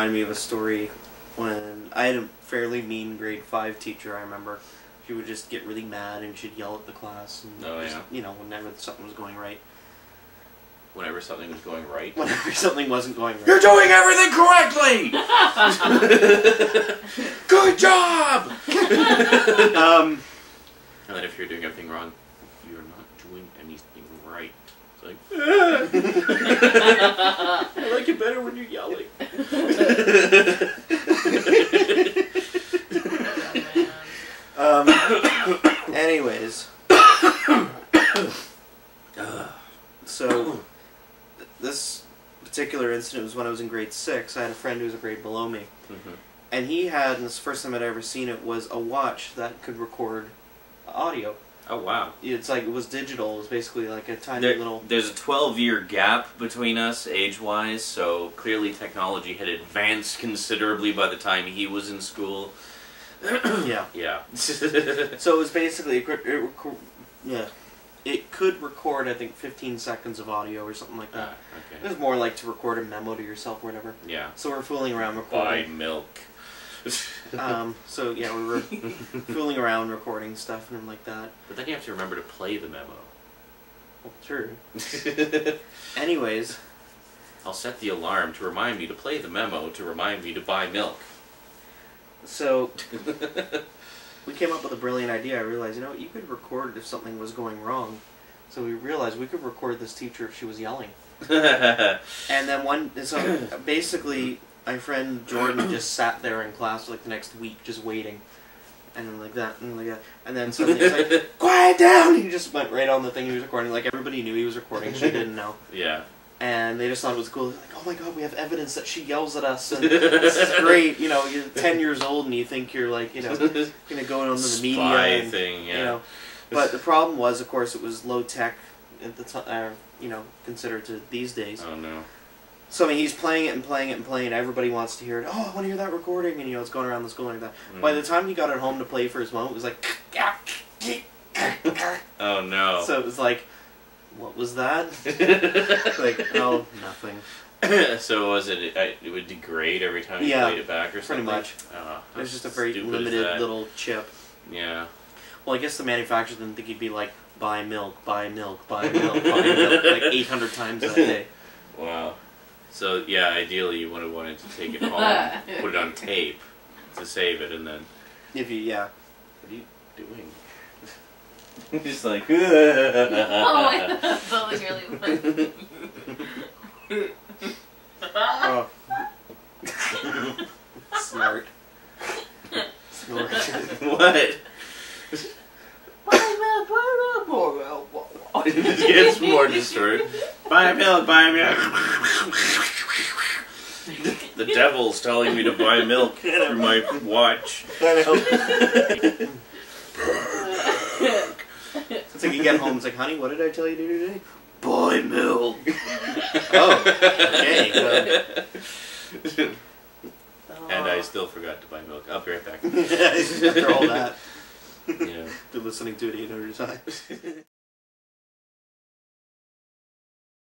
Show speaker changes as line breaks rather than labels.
reminded me of a story when I had a fairly mean grade 5 teacher, I remember. She would just get really mad and she'd yell at the class. And you know, whenever something was going right.
Whenever something was going right?
Whenever something wasn't going right.
You're doing everything correctly! Good job! And then if you're doing everything wrong, you're not doing anything right. It's like, I like it better when you're yelling.
Anyways. So, this particular incident was when I was in grade 6. I had a friend who was a grade below me. And he had, and this is the first time I'd ever seen it, was a watch that could record audio.
Oh, wow.
It's like, it was digital. It was basically like a tiny little...
There's a 12-year gap between us, age-wise, so clearly technology had advanced considerably by the time he was in school.
Yeah.
Yeah.
So it was basically, it could record, I think, 15 seconds of audio or something like that.
Okay.
It was more like to record a memo to yourself or whatever.
Yeah.
So we're fooling around recording.
Buy milk.
So yeah, we were fooling around recording stuff and like that.
But then you have to remember to play the memo.
Well, true. Anyways.
I'll set the alarm to remind me to play the memo to remind me to buy milk.
So, we came up with a brilliant idea. I realized, you know, you could record if something was going wrong. So we realized we could record this teacher if she was yelling. And then so basically, my friend Jordan just sat there in class for like the next week just waiting. And like that, and like that. And then suddenly he's like, quiet down! He just went right on the thing he was recording. Like, everybody knew he was recording, she didn't know.
Yeah.
And they just thought it was cool. Like, oh my god, we have evidence that she yells at us, and this is great. You know, you're 10 years old and you think you're like, you know, gonna go into the media and,
thing, yeah.
You know. But the problem was, of course, it was low tech at the time, you know, considered to these days.
Oh no.
So I mean, he's playing it and playing it and playing it. Everybody wants to hear it. Oh, I want to hear that recording, and you know, it's going around the school like that. By the time he got it home to play for his mom, it was like,
oh no.
So it was like, what was that? Like, oh, nothing.
So was it? It would degrade every time you played it back, or something.
Pretty much. It was just a very limited little chip.
Yeah.
Well, I guess the manufacturer didn't think he'd be like, buy milk, buy milk, buy milk, buy milk, like 800 times that day.
Wow. So yeah, ideally you would have wanted to take it home, put it on tape to save it, and then.
If you, yeah.
What are you doing? Just like.
Oh, that was really funny.
Oh. Smart. Snort.
What? It just gets more distorted. Buy milk, buy milk. The devil's telling me to buy milk through my watch.
I know. It's like you get home, it's like, honey, what did I tell you to do today? Buy milk. Oh, okay.
And I still forgot to buy milk. I'll be right back.
After all that.
Yeah.
Been listening to it 800 times.